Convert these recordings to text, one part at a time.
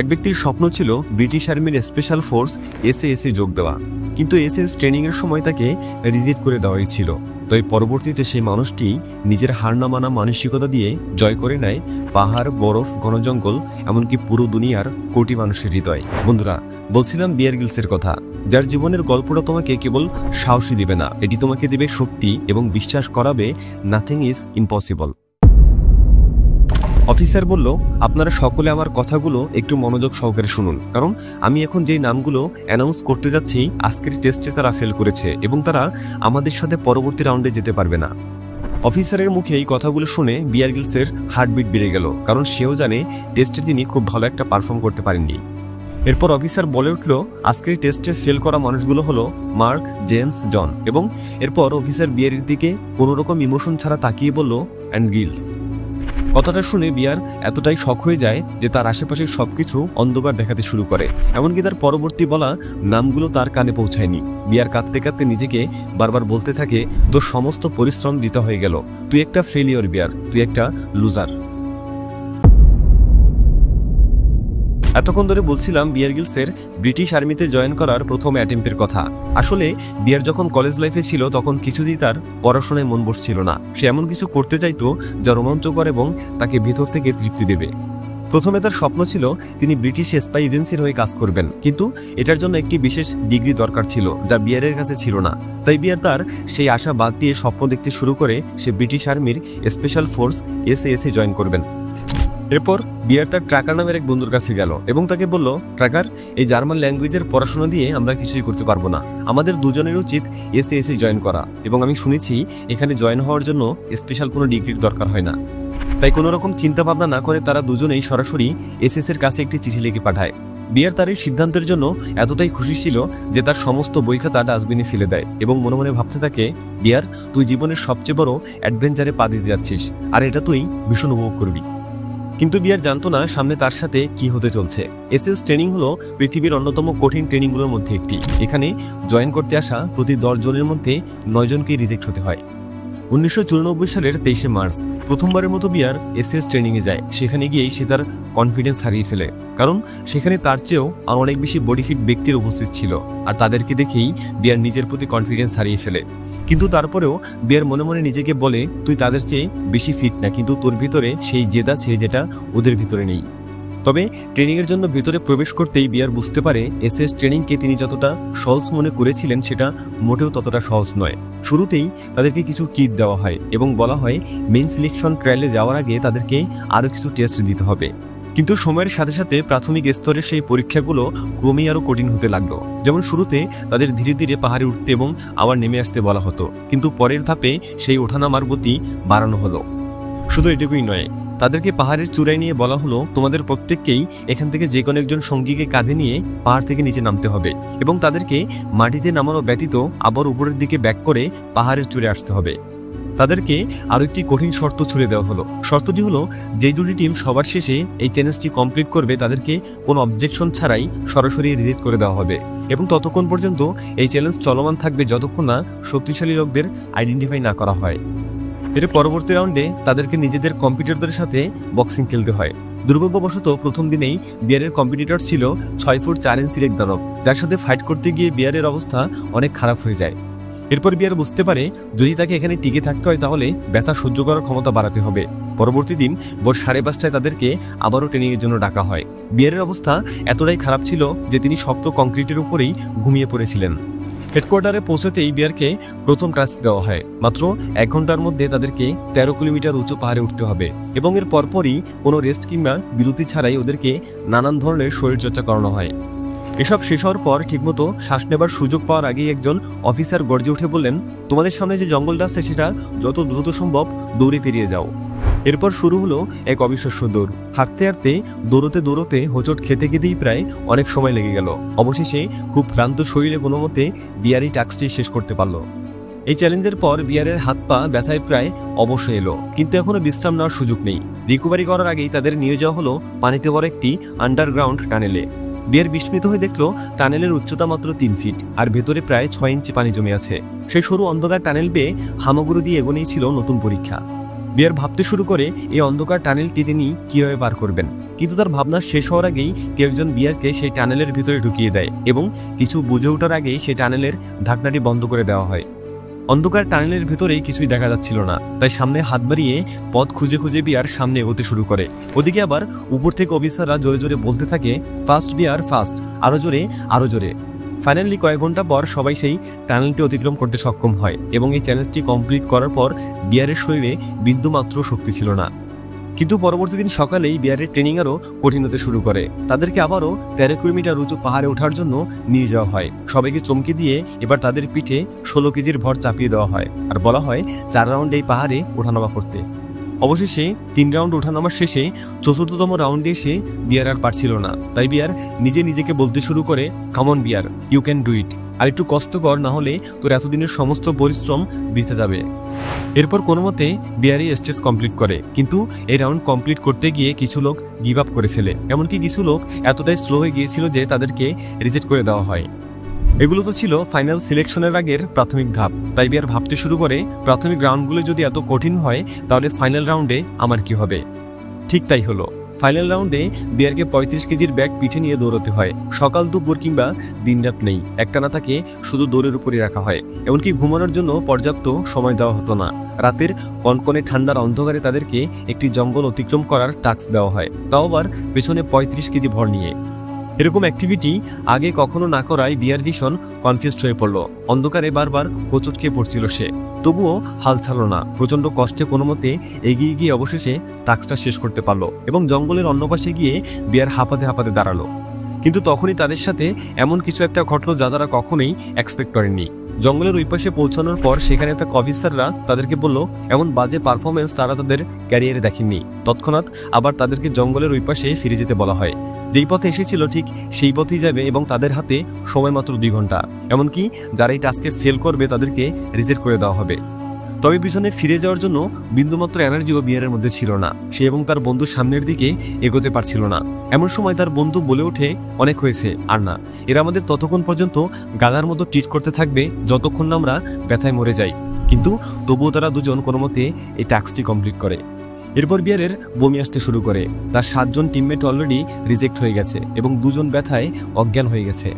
এক ব্যক্তির স্বপ্ন ছিল ব্রিটিশ আর্মির স্পেশাল ফোর্স এসএএসে যোগ দেওয়া, কিন্তু এসএস ট্রেনিংয়ের সময় তাকে রিজেক্ট করে দেওয়া হয়েছিল। তাই পরবর্তীতে সেই মানুষটি নিজের হার না মানা মানসিকতা দিয়ে জয় করে নেয় পাহাড়, বরফ, ঘন জঙ্গল, এমনকি পুরো দুনিয়ার কোটি মানুষের হৃদয়। বন্ধুরা, বলছিলাম বিয়ার গ্রিলসের কথা, যার জীবনের গল্পটা তোমাকে কেবল সাহসী দিবে না, এটি তোমাকে দেবে শক্তি এবং বিশ্বাস করাবে নাথিং ইজ ইম্পসিবল। অফিসার বলল, আপনারা সকলে আমার কথাগুলো একটু মনোযোগ সহকারে শুনুন, কারণ আমি এখন যেই নামগুলো অ্যানাউন্স করতে যাচ্ছি আজকের টেস্টে তারা ফেল করেছে এবং তারা আমাদের সাথে পরবর্তী রাউন্ডে যেতে পারবে না। অফিসারের মুখে এই কথাগুলো শুনে বিয়ার গ্রিলসের হার্টবিট বেড়ে গেল, কারণ সেও জানে টেস্টে তিনি খুব ভালো একটা পারফর্ম করতে পারেননি। এরপর অফিসার বলে উঠল, আজকের টেস্টে ফেল করা মানুষগুলো হলো মার্ক, জেমস, জন। এবং এরপর অফিসার বিয়ারের দিকে কোনো রকম ইমোশন ছাড়া তাকিয়ে বলল, অ্যান্ড গ্রিলস। কথাটা শুনে বিয়ার এতটাই শক হয়ে যায় যে তার আশেপাশের সবকিছু অন্ধকার দেখাতে শুরু করে, এমনকি তার পরবর্তী বলা নামগুলো তার কানে পৌঁছায়নি। বিয়ার কাঁদতে কাঁদতে নিজেকে বারবার বলতে থাকে, তোর সমস্ত পরিশ্রম বৃথা হয়ে গেল, তুই একটা ফেলিওর বিয়ার, তুই একটা লুজার। এতক্ষণ ধরে বলছিলাম বিয়ার গ্রিলসের ব্রিটিশ আর্মিতে জয়েন করার প্রথম অ্যাটেম্পের কথা। আসলে বিয়ার যখন কলেজ লাইফে ছিল তখন কিছুদিন তার পড়াশোনায় মন বসছিল না। সে এমন কিছু করতে চাইতো যা রোমাঞ্চকর এবং তাকে ভেতর থেকে তৃপ্তি দেবে। প্রথমে তার স্বপ্ন ছিল তিনি ব্রিটিশ স্পাই এজেন্সির হয়ে কাজ করবেন, কিন্তু এটার জন্য একটি বিশেষ ডিগ্রি দরকার ছিল যা বিয়ারের কাছে ছিল না। তাই বিয়ার তার সেই আশা বাদ দিয়ে স্বপ্ন দেখতে শুরু করে সে ব্রিটিশ আর্মির স্পেশাল ফোর্স এসএএসে জয়েন করবেন। এরপর বিয়ার তার ট্রাকার নামের এক বন্ধুর কাছে গেল এবং তাকে বলল, ট্রাকার, এই জার্মান ল্যাঙ্গুয়েজের পড়াশোনা দিয়ে আমরা কিছুই করতে পারবো না, আমাদের দুজনের উচিত এসএএসে জয়েন করা, এবং আমি শুনেছি এখানে জয়েন হওয়ার জন্য স্পেশাল কোনো ডিগ্রির দরকার হয় না। তাই কোনো রকম চিন্তা ভাবনা না করে তারা দুজনেই সরাসরি এসএস এর কাছে একটি চিঠি লিখে পাঠায়। বিয়ার তার এই সিদ্ধান্তের জন্য এতটাই খুশি ছিল যে তার সমস্ত বই খাতা ডাস্টবিনে ফেলে দেয় এবং মনে মনে ভাবতে থাকে, বিয়ার, তুই জীবনের সবচেয়ে বড় অ্যাডভেঞ্চারে পা দিতে যাচ্ছিস, আর এটা তুই ভীষণ উপভোগ করবি। কিন্তু বিয়ার জানতো না সামনে তার সাথে কি হতে চলছে। এসএস ট্রেনিং হলো পৃথিবীর অন্যতম কঠিন ট্রেনিংগুলোর মধ্যে একটি। এখানে জয়েন করতে আসা প্রতি 10 জনের মধ্যে 9 জনকেই রিজেক্ট হতে হয়। 1994 সালের 23শে মার্চ প্রথমবারের মতো বিয়ার এসএস ট্রেনিংয়ে যায়। সেখানে গিয়েই সে তার কনফিডেন্স হারিয়ে ফেলে, কারণ সেখানে তার চেয়েও আর অনেক বেশি বডিফিট ব্যক্তির উপস্থিত ছিল, আর তাদেরকে দেখেই বিয়ার নিজের প্রতি কনফিডেন্স হারিয়ে ফেলে। কিন্তু তারপরেও বিয়ার মনে মনে নিজেকে বলে, তুই তাদের চেয়ে বেশি ফিট না, কিন্তু তোর ভিতরে সেই জেদ আছে যেটা ওদের ভিতরে নেই। তবে ট্রেনিংয়ের জন্য ভিতরে প্রবেশ করতেই বিয়ার বুঝতে পারে এসএস ট্রেনিংকে তিনি যতটা সহজ মনে করেছিলেন সেটা মোটেও ততটা সহজ নয়। শুরুতেই তাদেরকে কিছু কিট দেওয়া হয় এবং বলা হয় মেইন সিলেকশন ট্রায়ালে যাওয়ার আগে তাদেরকে আরও কিছু টেস্ট দিতে হবে। কিন্তু সময়ের সাথে সাথে প্রাথমিক স্তরের সেই পরীক্ষাগুলো ক্রমেই আরও কঠিন হতে লাগলো। যেমন শুরুতে তাদের ধীরে ধীরে পাহাড়ে উঠতে এবং আবার নেমে আসতে বলা হতো, কিন্তু পরের ধাপে সেই ওঠানামার গতি বাড়ানো হলো। শুধু এটুকুই নয়, তাদেরকে পাহাড়ের চূড়ায় নিয়ে বলা হলো, তোমাদের প্রত্যেককেই এখান থেকে যে কোনো একজন সঙ্গীকে কাঁধে নিয়ে পাহাড় থেকে নিচে নামতে হবে এবং তাদেরকে মাটিতে নামানো ব্যতীত আবার উপরের দিকে ব্যাক করে পাহাড়ের চূড়ে আসতে হবে। তাদেরকে আরও একটি কঠিন শর্ত ছুড়ে দেওয়া হলো। শর্তটি হলো, যেই দুটি টিম সবার শেষে এই চ্যালেঞ্জটি কমপ্লিট করবে তাদেরকে কোনো অবজেকশন ছাড়াই সরাসরি রিজেক্ট করে দেওয়া হবে এবং ততক্ষণ পর্যন্ত এই চ্যালেঞ্জ চলমান থাকবে যতক্ষণ না শক্তিশালী লোকদের আইডেন্টিফাই না করা হয়। এর পরবর্তী রাউন্ডে তাদেরকে নিজেদের কম্পিটিটরদের সাথে বক্সিং খেলতে হয়। দুর্ভাগ্যবশত প্রথম দিনেই বিয়ারের কম্পিটিটর ছিল 6 ফুট 4 ইঞ্চির এক দানব, যার সাথে ফাইট করতে গিয়ে বিয়ারের অবস্থা অনেক খারাপ হয়ে যায়। এরপর বিয়ার বুঝতে পারে যদি তাকে এখানে টিকে থাকতে হয় তাহলে ব্যথা সহ্য করার ক্ষমতা বাড়াতে হবে। পরবর্তী দিন ভোর 5:30টায় তাদেরকে আবারও ট্রেনিংয়ের জন্য ডাকা হয়। বিয়ারের অবস্থা এতটাই খারাপ ছিল যে তিনি শক্ত কংক্রিটের উপরেই ঘুমিয়ে পড়েছিলেন। হেডকোয়ার্টারে পৌঁছাতেই বিয়ারকে প্রথম টাস্ক দেওয়া হয়। মাত্র 1 ঘন্টার মধ্যে তাদেরকে 13 কিলোমিটার উঁচু পাহাড়ে উঠতে হবে এবং এর পরপরই কোনো রেস্ট কিংবা বিরতি ছাড়াই ওদেরকে নানান ধরনের শরীরচর্চা করানো হয়। এসব শেষ হওয়ার পর ঠিকমতো শ্বাস নেবার সুযোগ পাওয়ার আগেই একজন অফিসার গর্জে উঠে বললেন, তোমাদের সামনে যে জঙ্গলটা আছে সেটা যত দ্রুত সম্ভব দৌড়ে পেরিয়ে যাও। এরপর শুরু হলো এক অবিশ্বাস্য দৌড়। হাঁটতে হাঁটতে দৌড়তে দৌড়তে হোঁচট খেতে খেতেই প্রায় অনেক সময় লেগে গেল। অবশেষে খুব ক্লান্ত শরীরে কোনো মতে বিয়ারই টাস্কটি শেষ করতে পারল। এই চ্যালেঞ্জের পর বিয়ারের হাত পা ব্যথায় প্রায় অবশ্য এলো, কিন্তু এখনো বিশ্রাম নেওয়ার সুযোগ নেই। রিকভারি করার আগেই তাদের নিয়ে যাওয়া হলো পানিতে ভরা একটি আন্ডারগ্রাউন্ড টানেলে। বিয়ার বিস্মিত হয়ে দেখলো টানেলের উচ্চতা মাত্র 3 ফিট আর ভেতরে প্রায় 6 ইঞ্চি পানি জমে আছে। সেই সরু অন্ধকার টানেল বেয়ে হামাগুড়ি দিয়ে এগোনেই ছিল নতুন পরীক্ষা। বিয়ার ভাবতে শুরু করে এই অন্ধকার টানেলটি তিনি কিভাবে পার করবেন, কিন্তু তার ভাবনা শেষ হওয়ার আগেই কেউ একজন বিয়ারকে সেই টানেলের ভিতরে ঢুকিয়ে দেয় এবং কিছু বুঝে ওঠার আগেই সেই টানেলের ঢাকনাটি বন্ধ করে দেওয়া হয়। অন্ধকার টানেলের ভিতরেই কিছুই দেখা যাচ্ছিল না, তাই সামনে হাত বাড়িয়ে পথ খুঁজে খুঁজে বিয়ার সামনে এগোতে শুরু করে। ওদিকে আবার উপর থেকে অফিসাররা জোরে জোরে বলতে থাকে, ফাস্ট বিয়ার ফাস্ট, আরো জোরে আরো জোরে। ফাইনালি কয়েক ঘন্টা পর সবাই সেই টানেলটি অতিক্রম করতে সক্ষম হয় এবং এই চ্যালেঞ্জটি কমপ্লিট করার পর বিয়ারের শরীরে বিন্দুমাত্র শক্তি ছিল না। কিন্তু পরবর্তী দিন সকালেই বিয়ারের ট্রেনিং আরও কঠিন হতে শুরু করে। তাদেরকে আবারও 13 কিলোমিটার উঁচু পাহাড়ে ওঠার জন্য নিয়ে যাওয়া হয়। সবাইকে চমকে দিয়ে এবার তাদের পিঠে 16 কেজির ভর চাপিয়ে দেওয়া হয় আর বলা হয় 4 রাউন্ড এই পাহাড়ে ওঠানামা করতে। অবশেষে 3 রাউন্ড ওঠানামার শেষে 4র্থতম রাউন্ডে এসে বিয়ার আর পারছিল না, তাই বিয়ার নিজেকে বলতে শুরু করে, come on bear, you can do it, আর একটু কষ্টকর, না হলে তোর এতদিনের সমস্ত পরিশ্রম বৃথা যাবে। এরপর কোনো মতে বিয়ারই স্টেজ কমপ্লিট করে, কিন্তু এই রাউন্ড কমপ্লিট করতে গিয়ে কিছু লোক গিভ আপ করে ফেলে। এমনকি কিছু লোক এতটাই স্লো হয়ে গিয়েছিল যে তাদেরকে রিজেক্ট করে দেওয়া হয়। এগুলো তো ছিল ফাইনাল সিলেকশনের আগের প্রাথমিক ধাপ। তাই বিয়ার ভাবতে শুরু করে, প্রাথমিক রাউন্ডগুলো যদি এত কঠিন হয় তাহলে ফাইনাল রাউন্ডে আমার কি হবে। ঠিক তাই হলো। ফাইনাল রাউন্ডে বিয়ারকে 35 কেজির ব্যাগ পিঠে নিয়ে দৌড়াতে হয়। সকাল দুপুর কিংবা দিনরাত নেই, একটানা তাকে শুধু দৌড়ের উপরই রাখা হয়। এমনকি ঘুমানোর জন্য পর্যাপ্ত সময় দেওয়া হতো না। রাতের কনকনে ঠান্ডার অন্ধকারে তাদেরকে একটি জঙ্গল অতিক্রম করার টাস্ক দেওয়া হয়, তাও আবার পেছনে 35 কেজি ভর নিয়ে। এরকম অ্যাক্টিভিটি আগে কখনো না করায় বিয়ার ভীষণ কনফিউজড হয়ে পড়ল। অন্ধকারে বারবার হোঁচট খেয়ে পড়ছিল সে, তবুও হাল ছাড়ল না। প্রচণ্ড কষ্টে কোনো মতে এগিয়ে গিয়ে অবশেষে টাস্কটা শেষ করতে পারলো এবং জঙ্গলের অন্য পাশে গিয়ে বিয়ার হাঁপাতে হাঁপাতে দাঁড়ালো। কিন্তু তখনই তাদের সাথে এমন কিছু একটা ঘটলো যা তারা কখনোই এক্সপেক্ট করেননি। জঙ্গলের ওই পাশে পৌঁছানোর পর সেখানে থাকা অফিসাররা তাদেরকে বলল, এমন বাজে পারফরমেন্স তারা তাদের ক্যারিয়ারে দেখেননি। তৎক্ষণাৎ আবার তাদেরকে জঙ্গলের ওই পাশে ফিরে যেতে বলা হয়। যেই পথে এসেছিল ঠিক সেই পথেই যাবে এবং তাদের হাতে সময় মাত্র 2 ঘন্টা। এমনকি যারা এই টাস্কে ফেল করবে তাদেরকে রিজেক্ট করে দেওয়া হবে। তবে পিছনে ফিরে যাওয়ার জন্য বিন্দুমাত্র এনার্জিও বিয়ারের মধ্যে ছিল না। সে এবং তার বন্ধু সামনের দিকে এগোতে পারছিল না। এমন সময় তার বন্ধু বলে ওঠে, অনেক হয়েছে, আর না, এরা আমাদের ততক্ষণ পর্যন্ত গাধার মতো ট্রিট করতে থাকবে যতক্ষণ না আমরা ব্যথায় মরে যাই। কিন্তু তবুও তারা দুজন কোনো মতে এই টাস্কটি কমপ্লিট করে। এরপর বিয়ারের বমি আসতে শুরু করে। তার 7 জন টিমমেট অলরেডি রিজেক্ট হয়ে গেছে এবং 2 জন ব্যথায় অজ্ঞান হয়ে গেছে।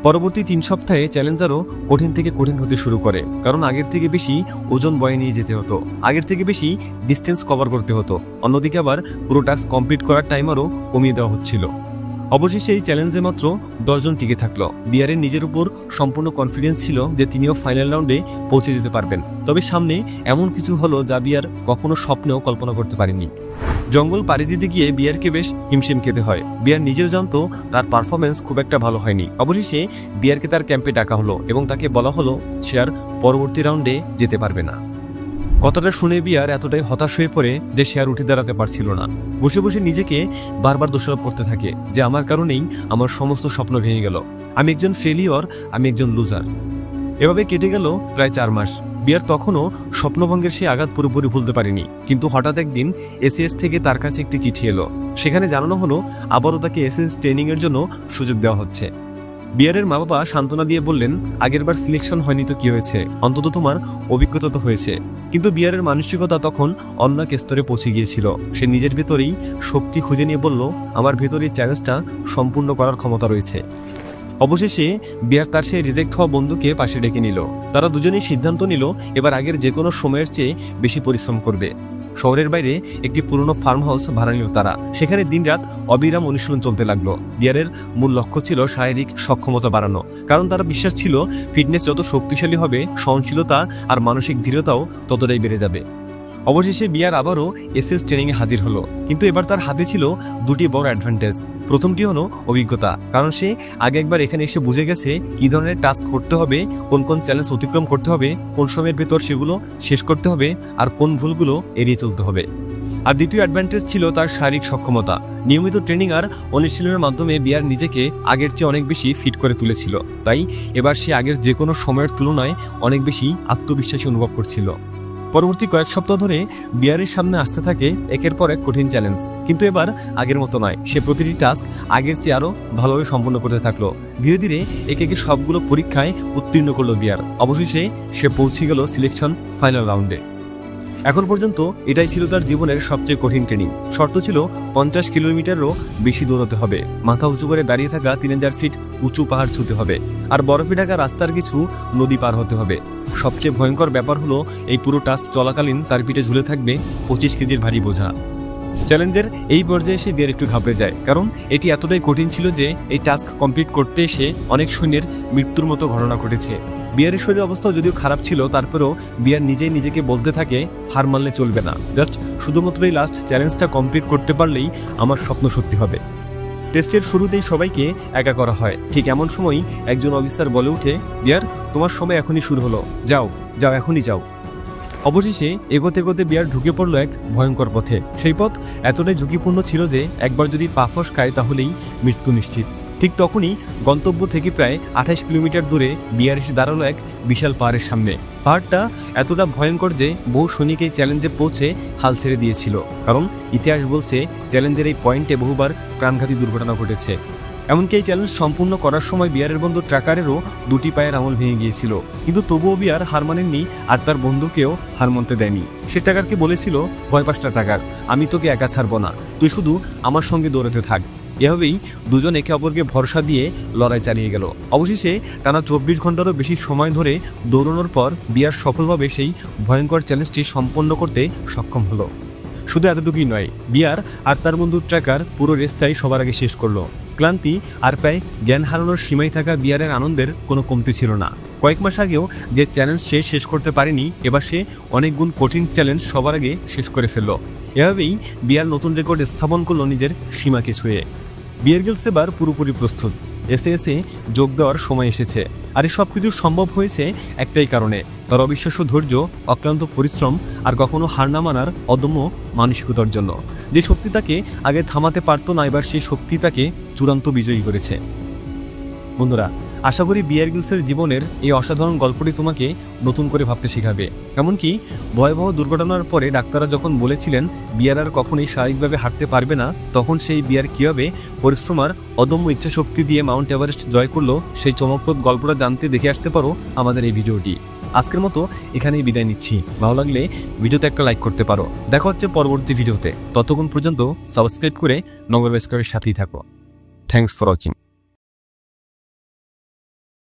পরবর্তী 3 সপ্তাহে চ্যালেঞ্জ আরও কঠিন থেকে কঠিন হতে শুরু করে, কারণ আগের থেকে বেশি ওজন বয়ে নিয়ে যেতে হতো, আগের থেকে বেশি ডিস্টেন্স কভার করতে হতো। অন্যদিকে আবার পুরো টাস্ক কমপ্লিট করার টাইম আরও কমিয়ে দেওয়া হচ্ছিল। অবশেষে এই চ্যালেঞ্জে মাত্র 10 জন টিকে থাকলো। বিয়ারের নিজের উপর সম্পূর্ণ কনফিডেন্স ছিল যে তিনিও ফাইনাল রাউন্ডে পৌঁছে যেতে পারবেন। তবে সামনে এমন কিছু হলো যা বিয়ার কখনো স্বপ্নেও কল্পনা করতে পারেনি। জঙ্গল পাড়ি দিতে গিয়ে বিয়ারকে বেশ হিমশিম খেতে হয়। বিয়ার নিজেও জানতো তার পারফরমেন্স খুব একটা ভালো হয়নি। অবশেষে বিয়ারকে তার ক্যাম্পে ডাকা হলো এবং তাকে বলা হলো সে আর পরবর্তী রাউন্ডে যেতে পারবে না। কথাটা শুনে বিয়ার এতটাই হতাশ হয়ে পড়ে যে সে আর উঠে দাঁড়াতে পারছিল না। বসে বসে নিজেকে বারবার দোষারোপ করতে থাকে যে আমার কারণেই আমার সমস্ত স্বপ্ন ভেঙে গেল, আমি একজন ফেলিওর, আমি একজন লুজার। এভাবে কেটে গেল প্রায় 4 মাস। বিয়ার তখনও স্বপ্নভঙ্গের সেই আঘাত পুরোপুরি ভুলতে পারেনি। কিন্তু হঠাৎ একদিন এসএস থেকে তার কাছে একটি চিঠি এলো। সেখানে জানানো হলো আবারও তাকে এসএস ট্রেনিংয়ের জন্য সুযোগ দেওয়া হচ্ছে। বিয়ারের মা বাবা সান্ত্বনা দিয়ে বললেন, আগেরবার সিলেকশন হয়নি তো কি হয়েছে, অন্তত তোমার অভিজ্ঞতা তো হয়েছে। কিন্তু বিয়ারের মানসিকতা তখন অন্য এক স্তরে পৌঁছে গিয়েছিল। সে নিজের ভেতরেই শক্তি খুঁজে নিয়ে বলল, আমার ভেতরে চ্যালেঞ্জটা সম্পূর্ণ করার ক্ষমতা রয়েছে। অবশেষে বিয়ার তার সেই রিজেক্ট হওয়া বন্ধুকে পাশে ডেকে নিল। তারা দুজনেই সিদ্ধান্ত নিল এবার আগের যে কোনো সময়ের চেয়ে বেশি পরিশ্রম করবে। শহরের বাইরে একটি পুরনো ফার্ম হাউস ভাড়া নিল তারা। সেখানে দিনরাত অবিরাম অনুশীলন চলতে লাগলো। বিয়ারের মূল লক্ষ্য ছিল শারীরিক সক্ষমতা বাড়ানো, কারণ তারা বিশ্বাস ছিল ফিটনেস যত শক্তিশালী হবে সহনশীলতা আর মানসিক দৃঢ়তাও ততটাই বেড়ে যাবে। অবশেষে বিয়ার আবারও এসএস ট্রেনিংয়ে হাজির হলো। কিন্তু এবার তার হাতে ছিল 2টি বড় অ্যাডভান্টেজ। প্রথমটি হলো অভিজ্ঞতা, কারণ সে আগে একবার এখানে এসে বুঝে গেছে কী ধরনের টাস্ক করতে হবে, কোন কোন চ্যালেঞ্জ অতিক্রম করতে হবে, কোন সময়ের ভেতর সেগুলো শেষ করতে হবে আর কোন ভুলগুলো এড়িয়ে চলতে হবে। আর দ্বিতীয় অ্যাডভান্টেজ ছিল তার শারীরিক সক্ষমতা। নিয়মিত ট্রেনিং আর অনুশীলনের মাধ্যমে বিয়ার নিজেকে আগের চেয়ে অনেক বেশি ফিট করে তুলেছিল। তাই এবার সে আগের যে কোনো সময়ের তুলনায় অনেক বেশি আত্মবিশ্বাসী অনুভব করছিল। পরবর্তী কয়েক সপ্তাহ ধরে বিয়ারের সামনে আসতে থাকে একের পর এক কঠিন চ্যালেঞ্জ। কিন্তু এবার আগের মতো নয়, সে প্রতিটি টাস্ক আগের চেয়ে আরও ভালোভাবে সম্পন্ন করতে থাকলো। ধীরে ধীরে একে একে সবগুলো পরীক্ষায় উত্তীর্ণ করলো বিয়ার। অবশেষে সে পৌঁছে গেল সিলেকশন ফাইনাল রাউন্ডে। এখন পর্যন্ত এটাই ছিল তার জীবনের সবচেয়ে কঠিন ট্রেনিং। শর্ত ছিল 50 কিলোমিটারও বেশি দৌড়াতে হবে, মাথা উঁচু করে দাঁড়িয়ে থাকা 3000 ফিট উঁচু পাহাড় ছুঁতে হবে, আর বরফে ঢাকা রাস্তার কিছু নদী পার হতে হবে। সবচেয়ে ভয়ঙ্কর ব্যাপার হলো এই পুরো টাস্ক চলাকালীন তার পিঠে ঝুলে থাকবে 25 কেজির ভারী বোঝা। চ্যালেঞ্জের এই পর্যায়ে এসে বিয়ার একটু ঘাবড়ে যায়, কারণ এটি এতটাই কঠিন ছিল যে এই টাস্ক কমপ্লিট করতে এসে অনেক সৈন্যের মৃত্যুর মতো ঘটনা ঘটেছে। বিয়ারের শরীরের অবস্থাও যদিও খারাপ ছিল, তারপরেও বিয়ার নিজেই নিজেকে বলতে থাকে হার মানলে চলবে না, জাস্ট শুধুমাত্র এই লাস্ট চ্যালেঞ্জটা কমপ্লিট করতে পারলেই আমার স্বপ্ন সত্যি হবে। টেস্টের শুরুতেই সবাইকে একা করা হয়। ঠিক এমন সময়ই একজন অফিসার বলে ওঠে, বিয়ার তোমার সময় এখনই শুরু হলো, যাও যাও এখনই যাও। অবশেষে এগোতে এগোতে বিয়ার ঢুকে পড়ল এক ভয়ঙ্কর পথে। সেই পথ এতটাই ঝুঁকিপূর্ণ ছিল যে একবার যদি পা ফসকায় তাহলেই মৃত্যু নিশ্চিত। ঠিক তখনই গন্তব্য থেকে প্রায় 28 কিলোমিটার দূরে বিয়ার এসে দাঁড়ালো এক বিশাল পাহাড়ের সামনে। পাহাড়টা এতটা ভয়ঙ্কর যে বহু সৈনিক এই চ্যালেঞ্জে পৌঁছে হাল ছেড়ে দিয়েছিল, কারণ ইতিহাস বলছে চ্যালেঞ্জের এই পয়েন্টে বহুবার প্রাণঘাতী দুর্ঘটনা ঘটেছে। এমনকি এই চ্যালেঞ্জ সম্পূর্ণ করার সময় বিয়ারের বন্ধু ট্রাকারেরও 2টি পায়ের আঙুল ভেঙে গিয়েছিল, কিন্তু তবুও বিয়ার হার মানেননি আর তার বন্ধুকেও হার মানতে দেয়নি। সে ট্রাকারকে বলেছিল, ভয় পাস না ট্রাকার, আমি তোকে একা ছাড়বো না, তুই শুধু আমার সঙ্গে দৌড়াতে থাক। এভাবেই দুজন একে অপরকে ভরসা দিয়ে লড়াই চালিয়ে গেল। অবশেষে টানা 24 ঘন্টারও বেশি সময় ধরে দৌড়ানোর পর বিয়ার সফলভাবে সেই ভয়ঙ্কর চ্যালেঞ্জটি সম্পন্ন করতে সক্ষম হলো। শুধু এতটুকুই নয়, বিয়ার আর তার বন্ধু ট্রাকার পুরো রেসটাই সবার আগে শেষ করলো। ক্লান্তি আর প্রায় জ্ঞান হারানোর সীমায় থাকা বিয়ারের আনন্দের কোনো কমতি ছিল না। কয়েক মাস আগেও যে চ্যালেঞ্জ সে শেষ করতে পারেনি, এবার সে অনেক গুণ কঠিন চ্যালেঞ্জ সবার আগে শেষ করে ফেলল। এভাবেই বিয়ার নতুন রেকর্ড স্থাপন করলো নিজের সীমাকে ছুঁয়ে। বিয়ার গ্রিলস এবার পুরোপুরি প্রস্তুত, এসে যোগ দেওয়ার সময় এসেছে। আর এই সব কিছু সম্ভব হয়েছে একটাই কারণে, তার অবিশ্বাস্য ধৈর্য, অক্লান্ত পরিশ্রম আর কখনো হার না মানার অদম্য মানসিকতার জন্য। যে শক্তি তাকে আগে থামাতে পারতো না, এবার সেই শক্তি তাকে চূড়ান্ত বিজয়ী করেছে। বন্ধুরা, আশা করি বিয়ার গ্রিলসের জীবনের এই অসাধারণ গল্পটি তোমাকে নতুন করে ভাবতে শেখাবে। এমনকি ভয়াবহ দুর্ঘটনার পরে ডাক্তাররা যখন বলেছিলেন বিয়ার আর কখনোই স্বাভাবিকভাবে হাঁটতে পারবে না, তখন সেই বিয়ার কীভাবে পরিশ্রম আর অদম্য ইচ্ছাশক্তি দিয়ে মাউন্ট এভারেস্ট জয় করলো, সেই চমকপ্রদ গল্পটা জানতে দেখে আসতে পারো আমাদের এই ভিডিওটি। আজকের মতো এখানেই বিদায় নিচ্ছি। ভালো লাগলে ভিডিওতে একটা লাইক করতে পারো। দেখা হচ্ছে পরবর্তী ভিডিওতে। ততক্ষণ পর্যন্ত সাবস্ক্রাইব করে নগর বেস্কারের সাথেই থাকো। Thanks for watching.